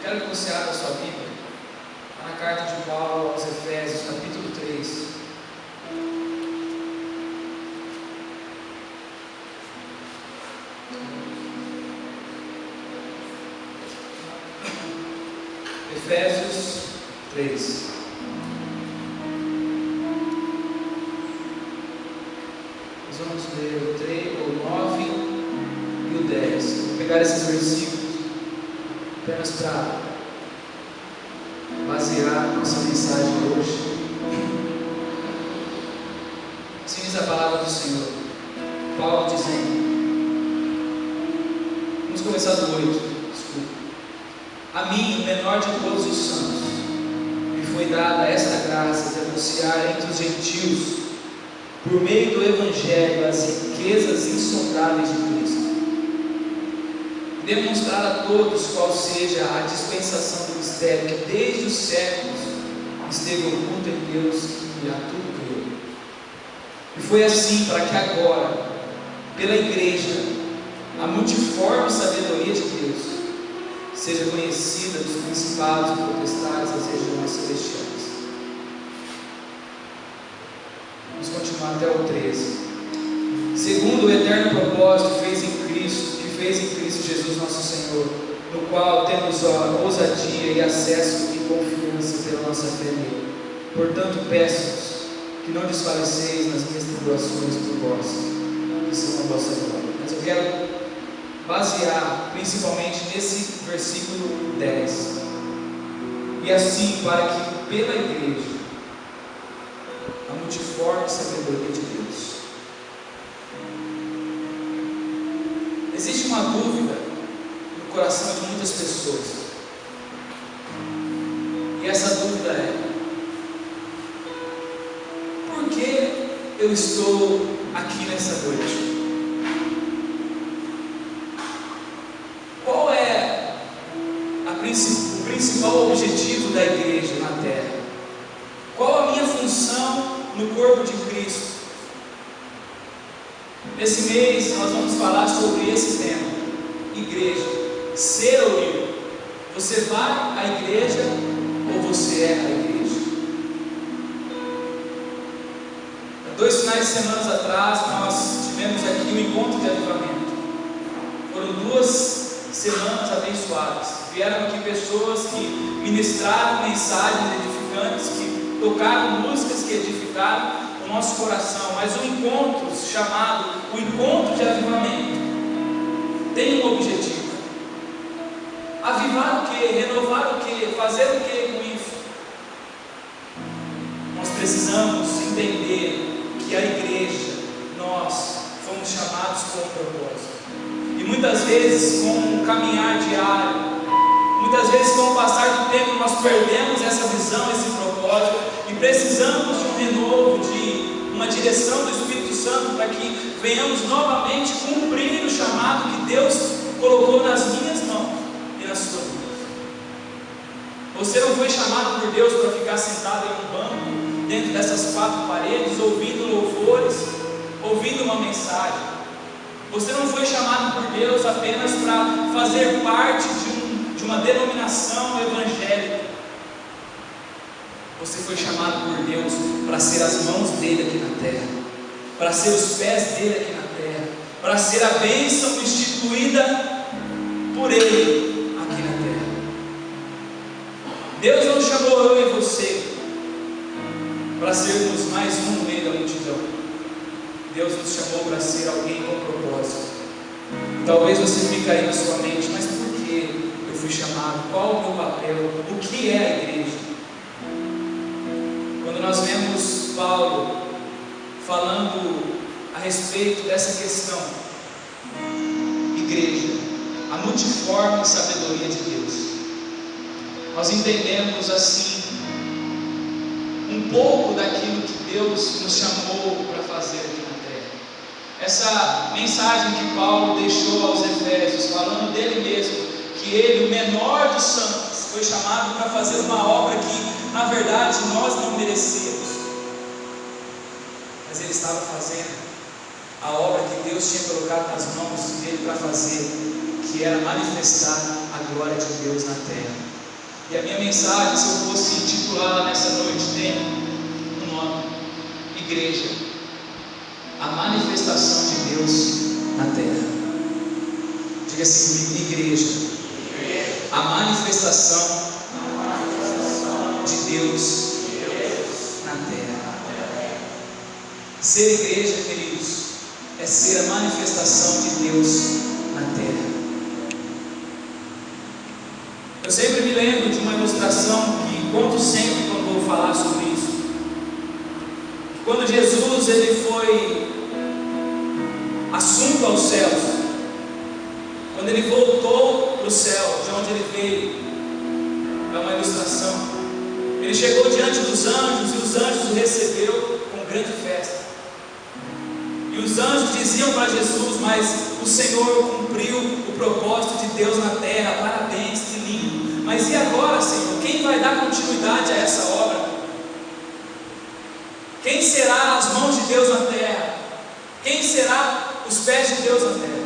quero que você abra a sua Bíblia na carta de Paulo aos Efésios, capítulo 3. Efésios 3. Nós vamos ler o 3, o 9 e o 10. Vou pegar esses versículos apenas para basear a nossa mensagem hoje. Assim diz a palavra do Senhor. Paulo dizendo, vamos começar do 8, desculpa. A mim, o menor de todos os santos, me foi dada esta graça de anunciar entre os gentios, por meio do Evangelho, as riquezas insondáveis de Cristo, demonstrar a todos qual seja a dispensação do mistério que desde os séculos esteve oculto em Deus e a tudo criou. E foi assim para que agora, pela igreja, a multiforme sabedoria de Deus seja conhecida dos principados e potestades das regiões celestiais. Vamos continuar até o 13. Segundo o eterno propósito que fez em Cristo Jesus nosso Senhor, no qual temos ousadia e acesso e confiança pela nossa fé nele. Portanto, peço-vos que não desfaleceis nas minhas tribulações por vós, que são a vossa glória. Mas eu quero basear principalmente nesse versículo 10. E assim, para que pela igreja, a multiforme sabedoria de Deus. Existe uma dúvida no coração de muitas pessoas, e essa dúvida é: por que eu estou aqui nessa noite? Qual é o principal objetivo da igreja na terra? Qual a minha função no corpo de Cristo? Nesse mês nós vamos falar sobre esse tema: igreja, ser ou ir. Você vai à igreja ou você é a igreja? Há 2 finais de semana atrás nós tivemos aqui o encontro de avivamento. Foram 2 semanas abençoadas. Vieram aqui pessoas que ministraram mensagens edificantes, que tocaram músicas que edificaram o nosso coração. Mas o encontro chamado o encontro de avivamento tem um objetivo: avivar o que? Renovar o que? Fazer o que com isso? Nós precisamos entender que a igreja, nós fomos chamados com um propósito. E muitas vezes, com um caminhar diário, muitas vezes com o passar do tempo, nós perdemos essa visão, esse propósito, e precisamos de um renovo, de uma direção do Espírito Santo, para que venhamos novamente cumprir o chamado que Deus colocou nas minhas mãos e nas suas mãos. Você não foi chamado por Deus para ficar sentado em um banco, dentro dessas 4 paredes, ouvindo louvores, ouvindo uma mensagem. Você não foi chamado por Deus apenas para fazer parte de uma denominação evangélica. Você foi chamado por Deus para ser as mãos dele aqui na terra, para ser os pés dele aqui na terra, para ser a bênção instituída por ele aqui na terra. Deus não chamou eu e você para sermos mais um no meio da multidão. Deus nos chamou para ser alguém com propósito. E talvez você fique aí na sua mente: mas por que eu fui chamado? Qual o meu papel? O que é a igreja? Quando nós vemos Paulo falando a respeito dessa questão, igreja, a multiforme sabedoria de Deus, nós entendemos assim um pouco daquilo que Deus nos chamou para fazer aqui na terra. Essa mensagem que Paulo deixou aos Efésios, falando dele mesmo, que ele, o menor dos santos, foi chamado para fazer uma obra que, na verdade, nós não merecemos, mas ele estava fazendo a obra que Deus tinha colocado nas mãos dele para fazer, que era manifestar a glória de Deus na terra. E a minha mensagem, se eu fosse intitulá-la nessa noite, tem um nome: Igreja, a manifestação de Deus na terra. Diga assim comigo: Igreja, a manifestação de Deus na terra. Ser igreja, queridos, é ser a manifestação de Deus na terra. Eu sempre me lembro de uma ilustração que conto sempre quando vou falar sobre isso. Quando Jesus ele foi assunto aos céus, quando ele voltou para o céu, de onde ele veio, é uma ilustração. Ele chegou diante dos anjos e os anjos o recebeu com grande festa. E os anjos diziam para Jesus: mas o Senhor cumpriu o propósito de Deus na terra, parabéns, que lindo. Mas e agora, Senhor? Quem vai dar continuidade a essa obra? Quem será as mãos de Deus na terra? Quem será os pés de Deus na terra?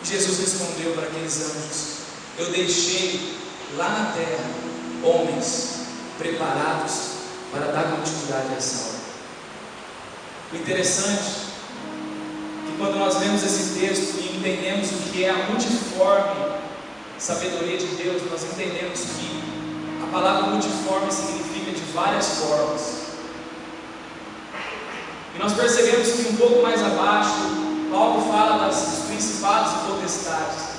Jesus respondeu para aqueles anjos: eu deixei lá na terra homens preparados para dar continuidade a essa obra. O interessante é que quando nós lemos esse texto e entendemos o que é a multiforme sabedoria de Deus, nós entendemos que a palavra multiforme significa de várias formas. E nós percebemos que um pouco mais abaixo, Paulo fala dos principados e potestades.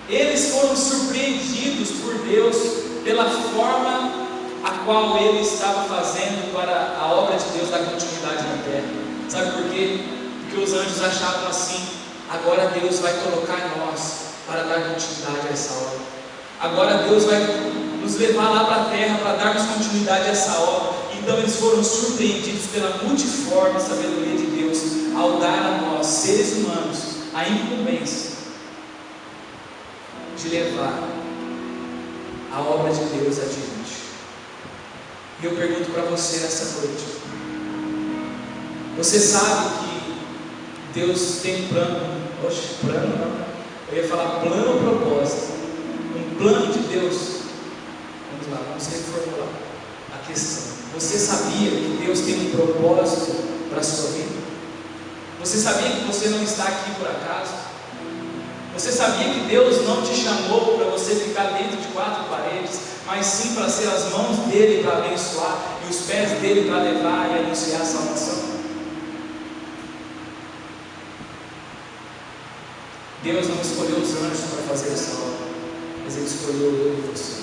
Eles foram surpreendidos por Deus pela forma a qual ele estava fazendo para a obra de Deus dar continuidade na terra. Sabe por quê? Porque os anjos achavam assim: agora Deus vai colocar nós para dar continuidade a essa obra. Agora Deus vai nos levar lá para a terra para darmos continuidade a essa obra. Então eles foram surpreendidos pela multiforme sabedoria de Deus ao dar a nós, seres humanos, a incumbência de levar a obra de Deus adiante. E eu pergunto para você nessa noite: você sabe que Deus tem um plano? Plano não. Eu ia falar plano ou propósito. Um plano de Deus. Vamos lá, vamos reformular a questão. Você sabia que Deus tem um propósito para a sua vida? Você sabia que você não está aqui por acaso? Você sabia que Deus não te chamou para você ficar dentro de quatro paredes, mas sim para ser as mãos dele para abençoar e os pés dele para levar e anunciar a salvação? Deus não escolheu os anjos para fazer essa obra, mas Ele escolheu eu e você.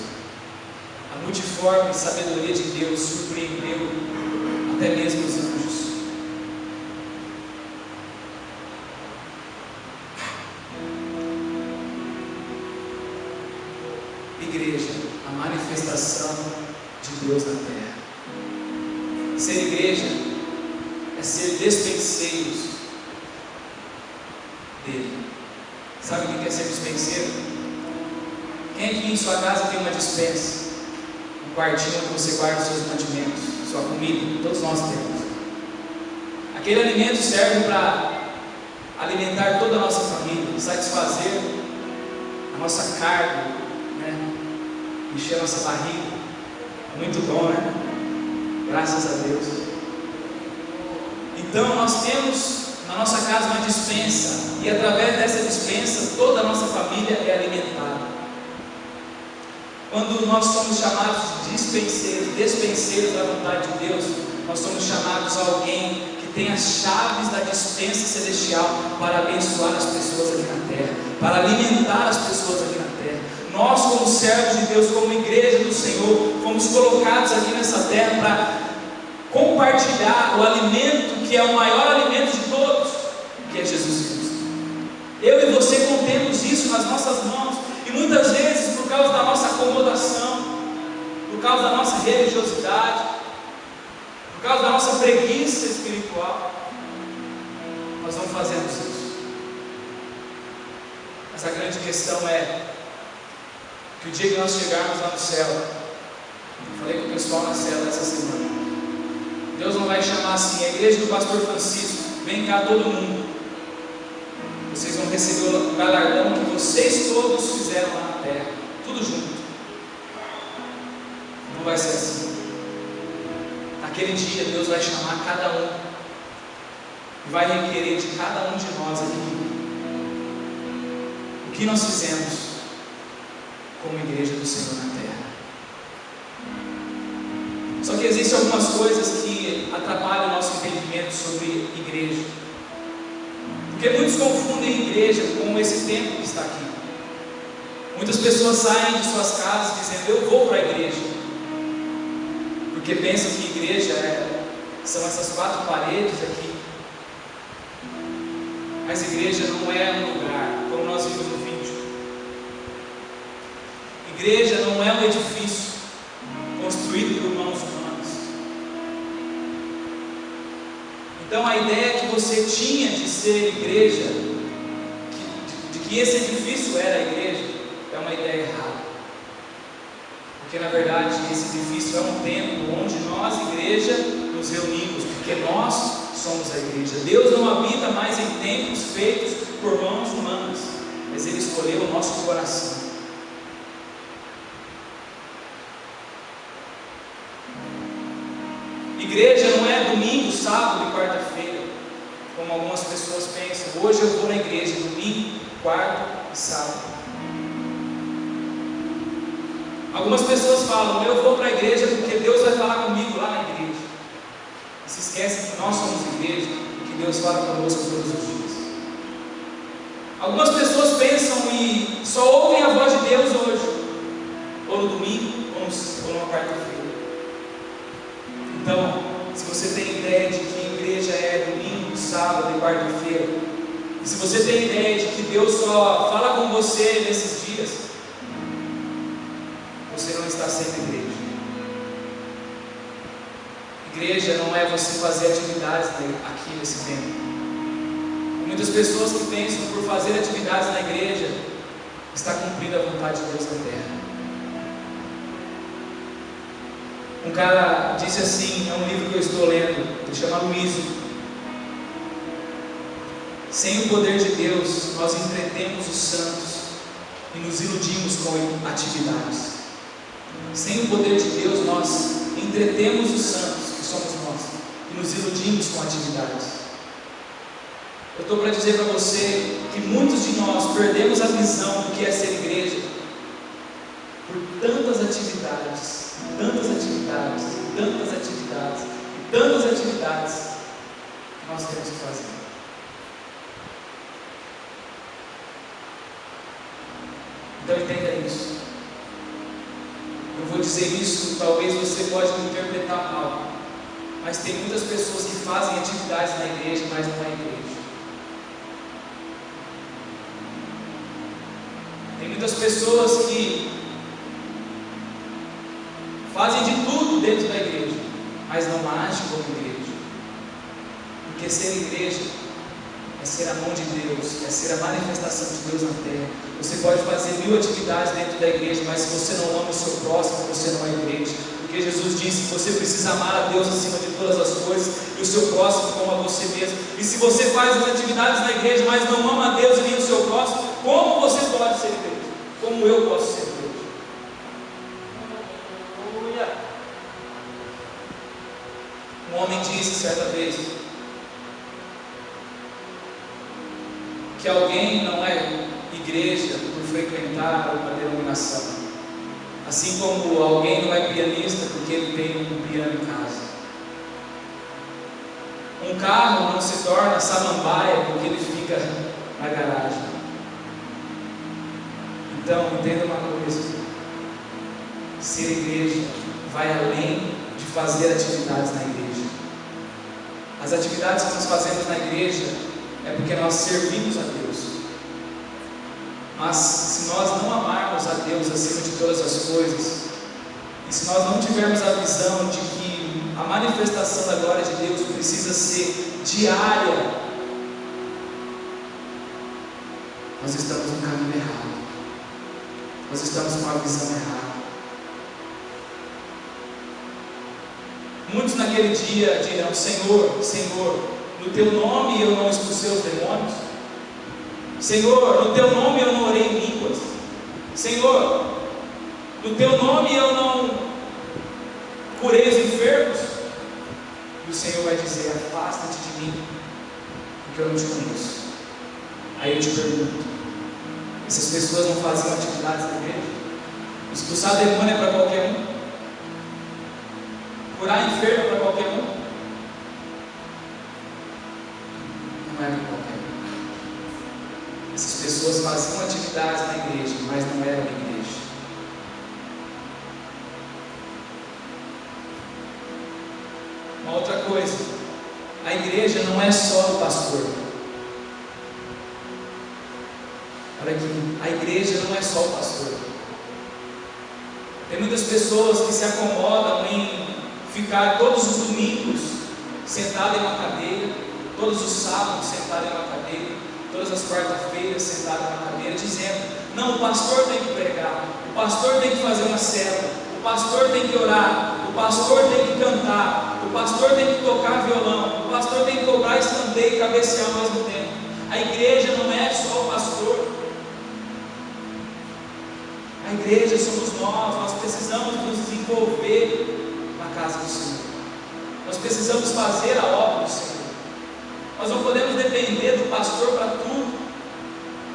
A multiforme sabedoria de Deus surpreendeu até mesmo os anjos. Igreja, a manifestação de Deus na terra. Ser igreja é ser despenseiros dele. Sabe o que é ser dispenseiro? Quem aqui em sua casa tem uma dispensa? Um quartinho onde você guarda os seus mantimentos, sua comida? Todos nós temos. Aquele alimento serve para alimentar toda a nossa família, satisfazer a nossa carne, encher a nossa barriga. Muito bom, né? Graças a Deus. Então nós temos na nossa casa uma dispensa, e através dessa dispensa toda a nossa família é alimentada. Quando nós somos chamados de despenseiros da vontade de Deus, nós somos chamados a alguém que tem as chaves da dispensa celestial para abençoar as pessoas aqui na terra, para alimentar as pessoas aqui na terra. Nós, como servos de Deus, como igreja do Senhor, fomos colocados aqui nessa terra para compartilhar o alimento que é o maior alimento de todos, que é Jesus Cristo. Eu e você contemos isso nas nossas mãos, e muitas vezes, por causa da nossa acomodação, por causa da nossa religiosidade, por causa da nossa preguiça espiritual, nós não fazemos isso. Mas a grande questão é que o dia que nós chegarmos lá no céu, eu falei com o pessoal na cela essa semana, Deus não vai chamar assim: a igreja do pastor Francisco, vem cá todo mundo, vocês vão receber o galardão que vocês todos fizeram lá na terra. naquele dia Deus vai chamar cada um e vai requerer de cada um de nós aqui o que nós fizemos como igreja do Senhor na terra. Só que existem algumas coisas que atrapalham o nosso entendimento sobre igreja, porque muitos confundem igreja com esse templo que está aqui. Muitas pessoas saem de suas casas dizendo: eu vou para a igreja, porque pensam que igreja são essas 4 paredes aqui. Mas igreja não é um lugar, como nós vimos no vídeo. Igreja não é um edifício construído por mãos humanas. Então a ideia que você tinha de ser igreja, de que esse edifício era a igreja, é uma ideia errada. Porque na verdade esse edifício é um templo onde nós, igreja, nos reunimos, porque nós somos a igreja. Deus não habita mais em templos feitos por mãos humanas, mas Ele escolheu o nosso coração. Igreja não é domingo, sábado e quarta-feira, como algumas pessoas pensam. Hoje eu vou na igreja, domingo, quarta e sábado. Algumas pessoas falam: eu vou para a igreja porque Deus vai falar comigo lá na igreja. E se esquecem que nós somos igreja e que Deus fala conosco todos os dias. Algumas pessoas pensam e só ouvem a voz de Deus hoje, ou no domingo, ou numa quarta-feira. Então, se você tem ideia de que igreja é domingo, sábado e quarta-feira, e se você tem ideia de que Deus só fala com você nesses dias, você não está sendo igreja. Igreja não é você fazer atividades aqui nesse tempo. Muitas pessoas que pensam por fazer atividades na igreja está cumprindo a vontade de Deus na terra. Um cara disse assim, é um livro que eu estou lendo, ele chama Luísio: sem o poder de Deus, nós entretemos os santos e nos iludimos com atividades. Sem o poder de Deus, nós entretemos os santos, que somos nós, e nos iludimos com atividades. Eu estou para dizer para você que muitos de nós perdemos a visão do que é ser igreja por tantas atividades, tantas atividades, tantas atividades e tantas atividades que nós temos que fazer. Então entenda isso. Eu vou dizer isso, talvez você pode me interpretar mal, mas tem muitas pessoas que fazem atividades na igreja, mas não é igreja. Tem muitas pessoas que fazem de tudo dentro da igreja, mas não agem como igreja. Porque ser igreja é ser a mão de Deus, é ser a manifestação de Deus na terra. Você pode fazer 1000 atividades dentro da igreja, mas se você não ama o seu próximo, você não é igreja. Porque Jesus disse que você precisa amar a Deus acima de todas as coisas e o seu próximo como a você mesmo. E se você faz as atividades na igreja, mas não ama a Deus nem o seu próximo, como você pode ser igreja? Como eu posso ser igreja? Um homem disse certa vez que alguém não é igreja por frequentar uma denominação, assim como alguém não é pianista porque ele tem um piano em casa. Um carro não se torna samambaia porque ele fica na garagem. Então entenda uma coisa: ser igreja vai além de fazer atividades na igreja. As atividades que nós fazemos na igreja é porque nós servimos a Deus. Mas se nós não amarmos a Deus acima de todas as coisas, e se nós não tivermos a visão de que a manifestação da glória de Deus precisa ser diária, nós estamos no caminho errado. Nós estamos com a visão errada. Muitos naquele dia dirão: Senhor, Senhor, no Teu nome eu não expulsei os demônios. Senhor, no Teu nome eu não orei em línguas. Senhor, no Teu nome eu não curei os enfermos. E o Senhor vai dizer: afasta-te de mim, porque eu não te conheço. Aí eu te pergunto: essas pessoas não faziam atividades na igreja? Expulsar demônio é para qualquer um? Curar enfermo é para qualquer um? Não é para qualquer um. Essas pessoas faziam atividades na igreja, mas não eram igreja. Uma outra coisa: a igreja não é só o pastor. Olha aqui, a igreja não é só o pastor. Tem muitas pessoas que se acomodam em ficar todos os domingos sentado em uma cadeira, todos os sábados sentado em uma cadeira, todas as quartas-feiras sentado em uma cadeira, dizendo: não, o pastor tem que pregar, o pastor tem que fazer uma célula, o pastor tem que orar, o pastor tem que cantar, o pastor tem que tocar violão, o pastor tem que cobrar escanteio e cabecear ao mesmo tempo. A igreja não é só o pastor. A igreja somos nós precisamos nos envolver na casa do Senhor, nós precisamos fazer a obra do Senhor. Nós não podemos depender do pastor para tudo.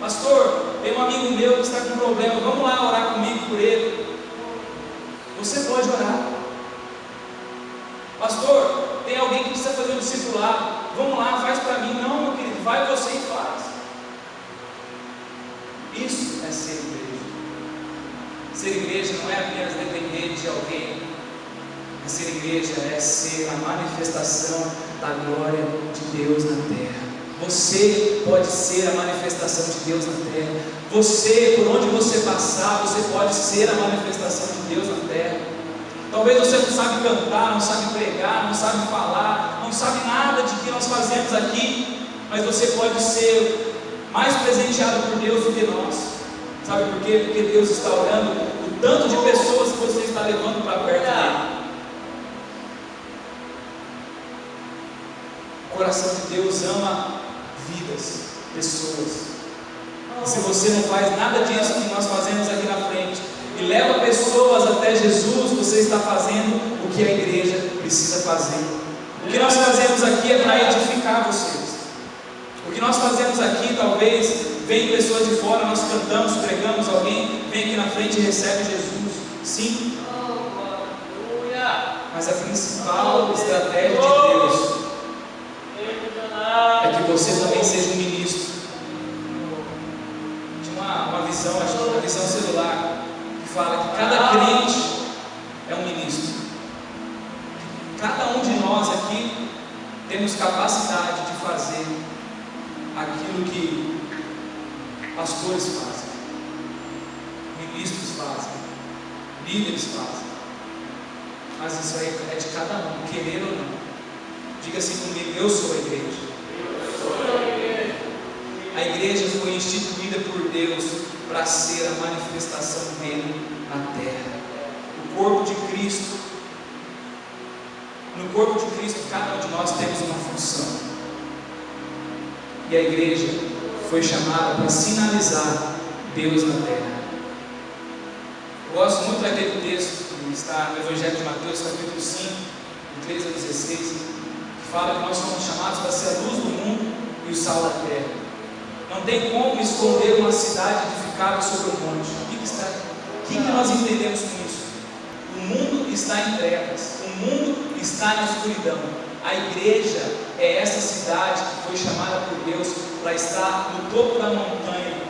Pastor, tem um amigo meu que está com problema, vamos lá orar comigo por ele. Você pode orar. Pastor, tem alguém que precisa fazer um discipulado, vamos lá, faz para mim. Não, meu querido, vai você e faz. Isso é ser igreja. Ser igreja não é apenas depender de alguém. Ser igreja é ser a manifestação da glória de Deus na terra. Você pode ser a manifestação de Deus na terra. Você, por onde você passar, você pode ser a manifestação de Deus na terra. Talvez você não sabe cantar, não sabe pregar, não sabe falar, não sabe nada de que nós fazemos aqui, mas você pode ser mais presenteado por Deus do que nós. Sabe por quê? Porque Deus está olhando o tanto de pessoas que você está levando para perto dele. O coração de Deus ama vidas, pessoas. E se você não faz nada disso que nós fazemos aqui na frente e leva pessoas até Jesus, você está fazendo o que a igreja precisa fazer. O que nós fazemos aqui é para edificar vocês. O que nós fazemos aqui, talvez vem pessoas de fora, nós cantamos, pregamos, alguém vem aqui na frente e recebe Jesus. Sim. Mas a principal estratégia de Deus é que você também seja um ministro. Tinha uma visão, acho que uma visão celular, que fala que cada crente é um ministro. Cada um de nós aqui temos capacidade de fazer aquilo que pastores fazem, ministros fazem, líderes fazem. Mas isso aí é de cada um, querer ou não. Diga assim comigo: eu sou a igreja. A igreja foi instituída por Deus para ser a manifestação dele na terra. O corpo de Cristo. No corpo de Cristo, cada um de nós temos uma função. E a igreja foi chamada para sinalizar Deus na terra. Eu gosto muito daquele texto que está no Evangelho de Mateus, capítulo 5, de 13 a 16, que fala que nós somos chamados para ser a luz do mundo e o sal da terra. Não tem como esconder uma cidade edificada sobre um monte. O que nós entendemos com isso? O mundo está em trevas, o mundo está na escuridão. A igreja é essa cidade que foi chamada por Deus para estar no topo da montanha,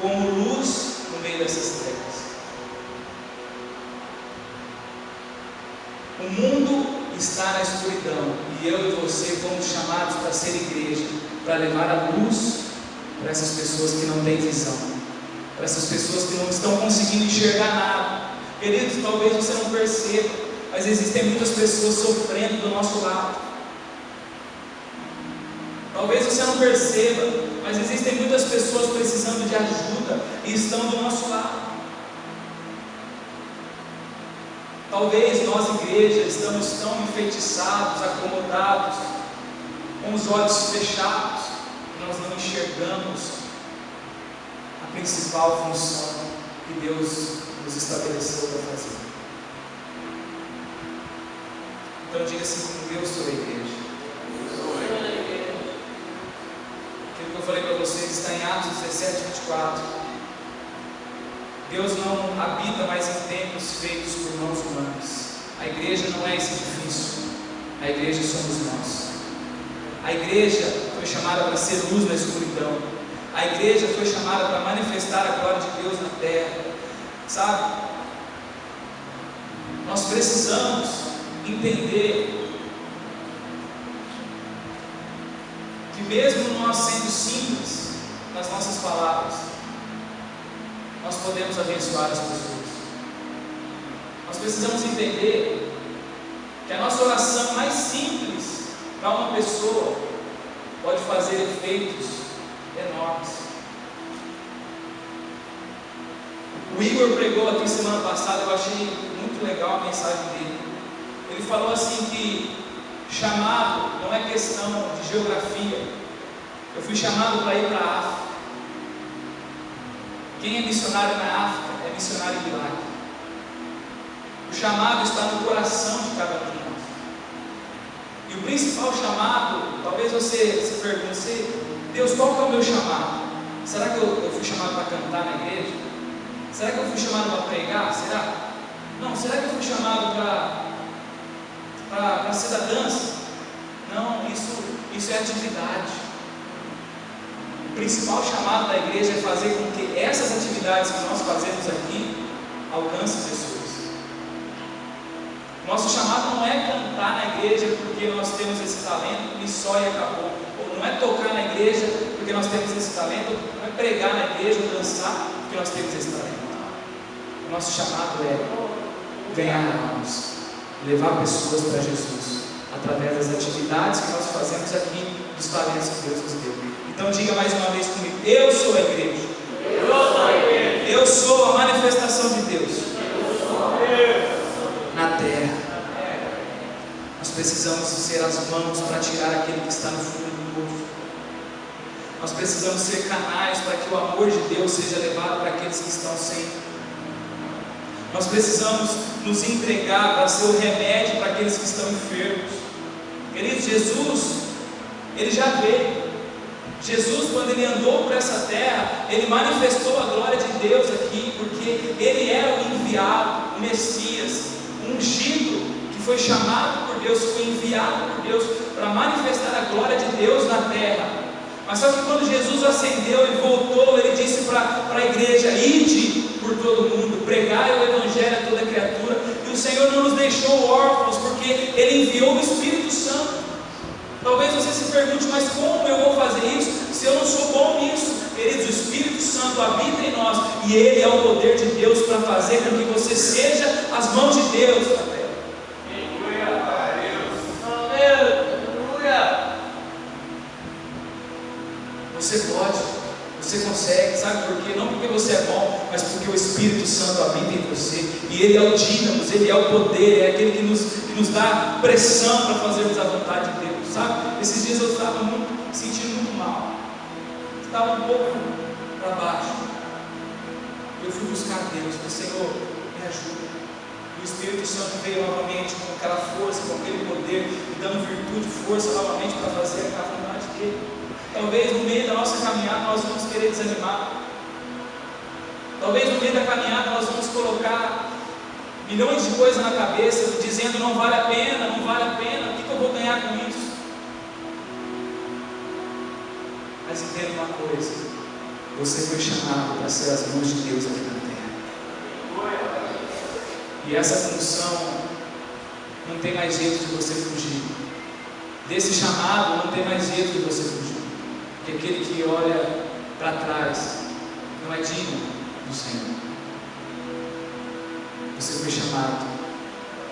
como luz no meio dessas trevas. O mundo está na escuridão e eu e você fomos chamados para ser igreja, para levar a luz para essas pessoas que não têm visão, para essas pessoas que não estão conseguindo enxergar nada. Queridos, talvez você não perceba, mas existem muitas pessoas sofrendo do nosso lado. Talvez você não perceba, mas existem muitas pessoas precisando de ajuda e estão do nosso lado. Talvez nós, igreja, estamos tão enfeitiçados, acomodados, com os olhos fechados, que nós não enxergamos a principal função que Deus nos estabeleceu para fazer. Então diga assim comigo: eu sou a igreja. Aquilo que eu falei para vocês está em Atos 17:24. Deus não habita mais em templos feitos por mãos humanas. A igreja não é esse edifício. A igreja somos nós. A igreja foi chamada para ser luz na escuridão. A igreja foi chamada para manifestar a glória de Deus na terra. Sabe? Nós precisamos entender que mesmo nós sendo simples nas nossas palavras, nós podemos abençoar as pessoas. Nós precisamos entender que a nossa oração mais simples para uma pessoa pode fazer efeitos enormes. O Igor pregou aqui semana passada, eu achei muito legal a mensagem dele. Ele falou assim que chamado não é questão de geografia. Eu fui chamado para ir para a África. Quem é missionário na África é missionário em milagre. O chamado está no coração de cada um de nós. E o principal chamado, talvez você se pergunte: Deus, qual que é o meu chamado? Será que eu fui chamado para cantar na igreja? Será que eu fui chamado para pregar? Será? Não, será que eu fui chamado para ser da dança? Não, isso é atividade. O principal chamado da igreja é fazer com que essas atividades que nós fazemos aqui alcancem pessoas. Nosso chamado não é cantar na igreja porque nós temos esse talento e só e acabou. Ou não é tocar na igreja porque nós temos esse talento, ou não é pregar na igreja ou dançar porque nós temos esse talento. O nosso chamado é ganhar almas, levar pessoas para Jesus, através das atividades que nós fazemos aqui, dos talentos que Deus nos deu. Então diga mais uma vez comigo: eu sou a igreja. Eu sou a igreja. Eu sou a manifestação de Deus na terra. Nós precisamos ser as mãos para tirar aquele que está no fundo do poço. Nós precisamos ser canais para que o amor de Deus seja levado para aqueles que estão sem. Nós precisamos nos entregar para ser o remédio para aqueles que estão enfermos. Queridos, Jesus, Ele já veio. Jesus, quando Ele andou por essa terra, Ele manifestou a glória de Deus aqui, porque Ele era o enviado, o Messias, o ungido, que foi chamado por Deus, foi enviado por Deus para manifestar a glória de Deus na terra. Mas só que quando Jesus ascendeu e voltou, Ele disse para a igreja: ide por todo mundo, pregai o Evangelho a toda criatura. E o Senhor não nos deixou órfãos, porque Ele enviou o Espírito Santo. Talvez você se pergunte: mas como eu vou fazer isso se eu não sou bom nisso? Queridos, o Espírito Santo habita em nós e Ele é o poder de Deus para fazer com que você seja as mãos de Deus na terra. Você pode, você consegue, sabe por quê? Não porque você é bom, mas porque o Espírito Santo habita em você, e Ele é o dínamo, Ele é o poder, é aquele que nos dá pressão para fazermos a vontade de Deus, sabe? Esses dias eu estava sentindo muito mal, estava um pouco para baixo. Eu fui buscar Deus, falei: Senhor, me ajuda. E o Espírito Santo veio novamente com aquela força, com aquele poder, me dando virtude, força novamente para fazer a vontade dEle. Talvez no meio da nossa caminhada nós vamos querer desanimar. Talvez no meio da caminhada nós vamos colocar milhões de coisas na cabeça, dizendo: não vale a pena, não vale a pena, o que eu vou ganhar com isso? Mas entenda uma coisa: você foi chamado para ser as mãos de Deus aqui na terra. E essa função não tem mais jeito de você fugir. Desse chamado não tem mais jeito de você fugir. Porque aquele que olha para trás não é digno do Senhor. Você foi chamado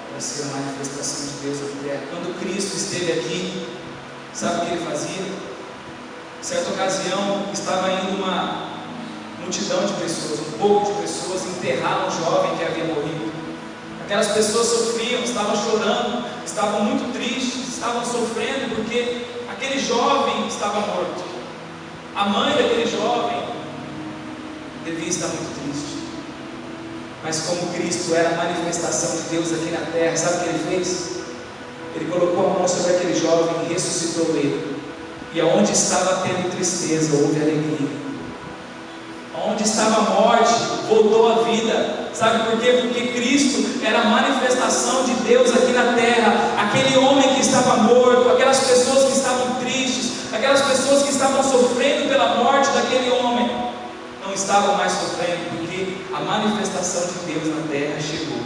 para ser a manifestação de Deus na terra. Quando Cristo esteve aqui, sabe o que Ele fazia? Certa ocasião, estava indo uma multidão de pessoas, um pouco de pessoas, enterrar um jovem que havia morrido. Aquelas pessoas sofriam, estavam chorando, estavam muito tristes, estavam sofrendo porque aquele jovem estava morto. A mãe daquele jovem devia estar muito triste. Mas como Cristo era a manifestação de Deus aqui na terra, sabe o que Ele fez? Ele colocou a mão sobre aquele jovem e ressuscitou ele. E aonde estava tendo tristeza, houve alegria. Onde estava a morte, voltou à vida. Sabe por quê? Porque Cristo era a manifestação de Deus aqui na terra. Aquele homem que estava morto, aquelas pessoas que estavam tristes, aquelas pessoas que estavam sofrendo pela morte daquele homem, não estavam mais sofrendo, porque a manifestação de Deus na terra chegou.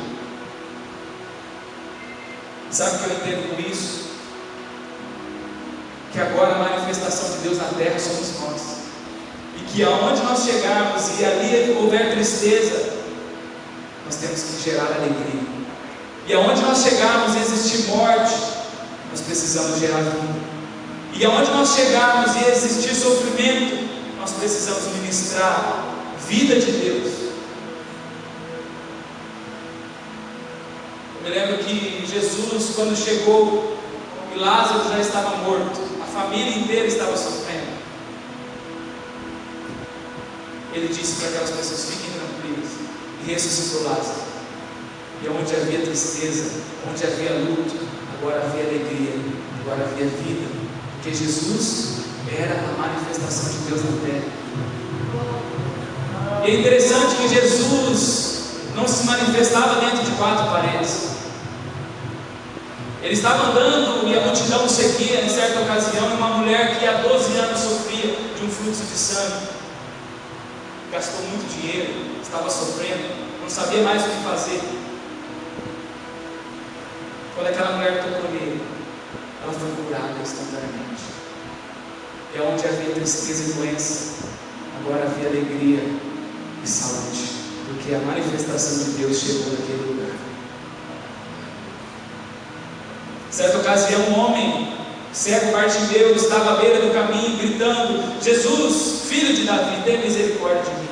Sabe o que eu entendo com isso? Que agora a manifestação de Deus na terra somos nós. E que aonde nós chegarmos e ali houver tristeza, nós temos que gerar alegria. E aonde nós chegarmos e existir morte, nós precisamos gerar vida. E aonde nós chegarmos e existir sofrimento, nós precisamos ministrar vida de Deus. Eu me lembro que Jesus, quando chegou e Lázaro já estava morto, a família inteira estava sofrendo. Ele disse para aquelas pessoas: fiquem tranquilas, e ressuscitou Lázaro. E onde havia tristeza, onde havia luto, agora havia alegria, agora havia vida, porque Jesus era a manifestação de Deus na terra. E é interessante que Jesus não se manifestava dentro de quatro paredes. Ele estava andando e a multidão o seguia. Em certa ocasião, uma mulher que há 12 anos sofria de um fluxo de sangue, gastou muito dinheiro, estava sofrendo, não sabia mais o que fazer. Quando aquela mulher tocou nele, ela foi curada instantaneamente. E onde havia tristeza e doença, agora havia alegria e saúde, porque a manifestação de Deus chegou naquele lugar. Certa ocasião, um homem cego Bartimeu estava à beira do caminho gritando: Jesus, filho de Davi, tem misericórdia de mim.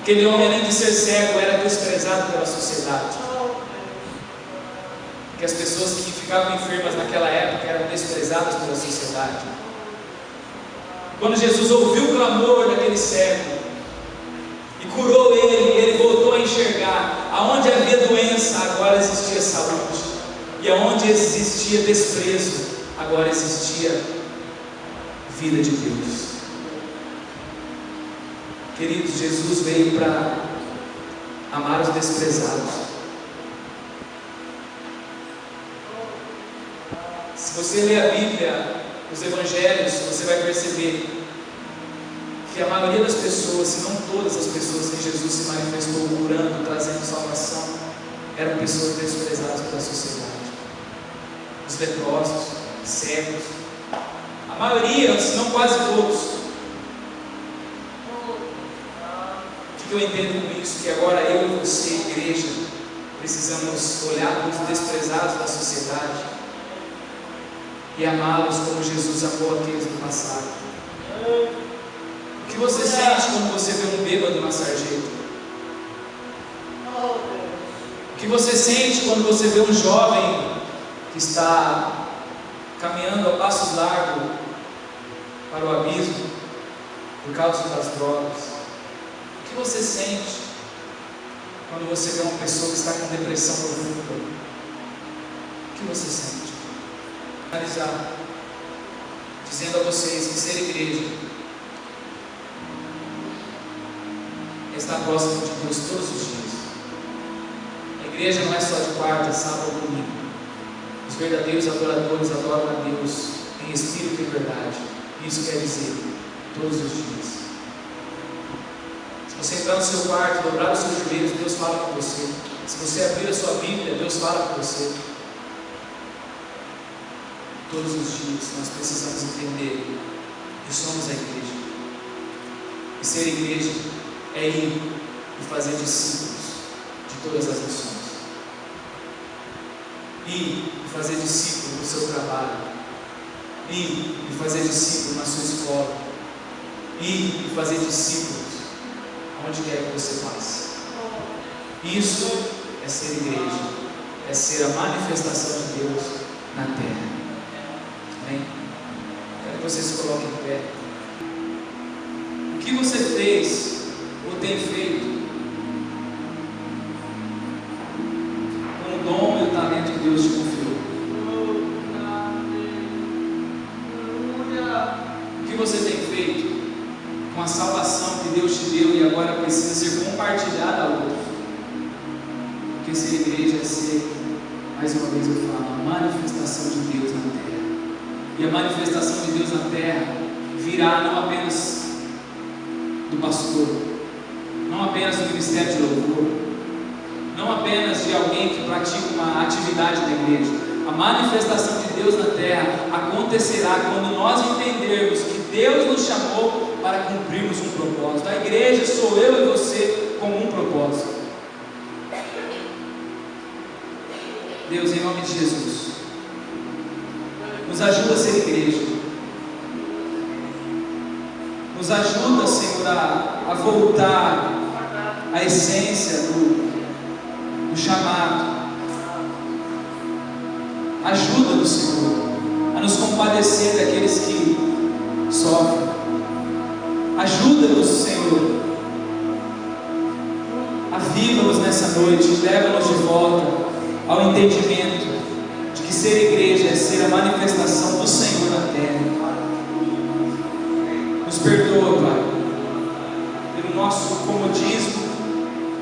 Aquele homem, além de ser cego, era desprezado pela sociedade. Porque as pessoas que ficavam enfermas naquela época eram desprezadas pela sociedade. Quando Jesus ouviu o clamor daquele cego e curou ele, ele voltou a enxergar. Aonde havia doença, agora existia saúde. E aonde existia desprezo, agora existia vida de Deus. Queridos, Jesus veio para amar os desprezados. Se você ler a Bíblia, os Evangelhos, você vai perceber que a maioria das pessoas, se não todas as pessoas que Jesus se manifestou curando, trazendo salvação, eram pessoas desprezadas pela sociedade. Os leprosos, cegos, a maioria, se não quase todos. O que eu entendo com isso? Que agora eu e você, igreja, precisamos olhar para os desprezados da sociedade e amá-los como Jesus amou aqueles do passado. O que você sente quando você vê um bêbado na sarjeta? O que você sente quando você vê um jovem que está caminhando a passos largos para o abismo por causa das drogas? O que você sente quando você vê uma pessoa que está com depressão profunda? O que você sente? Finalizar dizendo a vocês que ser igreja é estar próximo de Deus todos os dias. A igreja não é só de quarta, sábado ou domingo. Os verdadeiros adoradores adoram a Deus em espírito e verdade. Isso quer dizer todos os dias. Se você entrar no seu quarto, dobrar os seus joelhos, Deus fala com você. Se você abrir a sua Bíblia, Deus fala com você. Todos os dias nós precisamos entender que somos a igreja. E ser igreja é ir e fazer discípulos de todas as nações. Ir e fazer discípulo no seu trabalho. Ir e fazer discípulo na sua escola. Ir e fazer discípulos onde quer que você passe. Isso é ser igreja. É ser a manifestação de Deus na terra. Amém? Quero que você se coloque em pé. O que você fez ou tem feito com o dom e o talento que Deus te confiou? agora precisa ser compartilhada a outros. Porque ser igreja é ser, mais uma vez eu falo, a manifestação de Deus na terra. E a manifestação de Deus na terra virá não apenas do pastor, não apenas do ministério de louvor, não apenas de alguém que pratica uma atividade na igreja. A manifestação de Deus na terra acontecerá quando nós entendermos que Deus nos chamou para cumprirmos um propósito. A igreja sou eu e você com um propósito. Deus, em nome de Jesus, nos ajuda a ser igreja. Nos ajuda, Senhor, a voltar à essência do chamado. Ajuda-nos, Senhor, a nos compadecer daqueles que sofrem. Ajuda-nos, Senhor. Aviva-nos nessa noite, leva-nos de volta ao entendimento de que ser igreja é ser a manifestação do Senhor na terra. Nos perdoa, Pai, pelo nosso comodismo,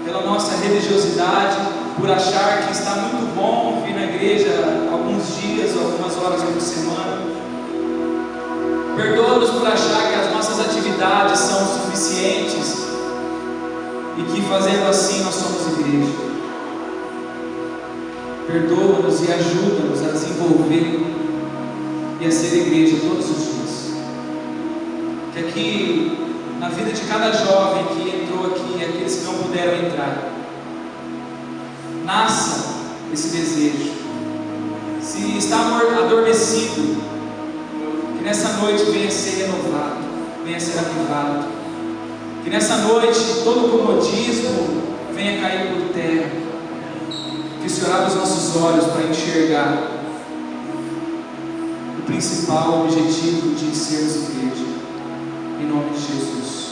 pela nossa religiosidade, por achar que está muito bom vir na igreja alguns dias, algumas horas por semana. Perdoa-nos por achar que as nossas atividades são suficientes e que fazendo assim nós somos igreja. Perdoa-nos e ajuda-nos a desenvolver e a ser igreja todos os dias. Que aqui, na vida de cada jovem que entrou aqui e aqueles que não puderam entrar, nasça esse desejo. Se está adormecido, que nessa noite venha ser renovado, venha ser avivado. Que nessa noite todo comodismo venha cair por terra. Que o Senhor abra os nossos olhos para enxergar o principal objetivo de sermos igreja. Em nome de Jesus.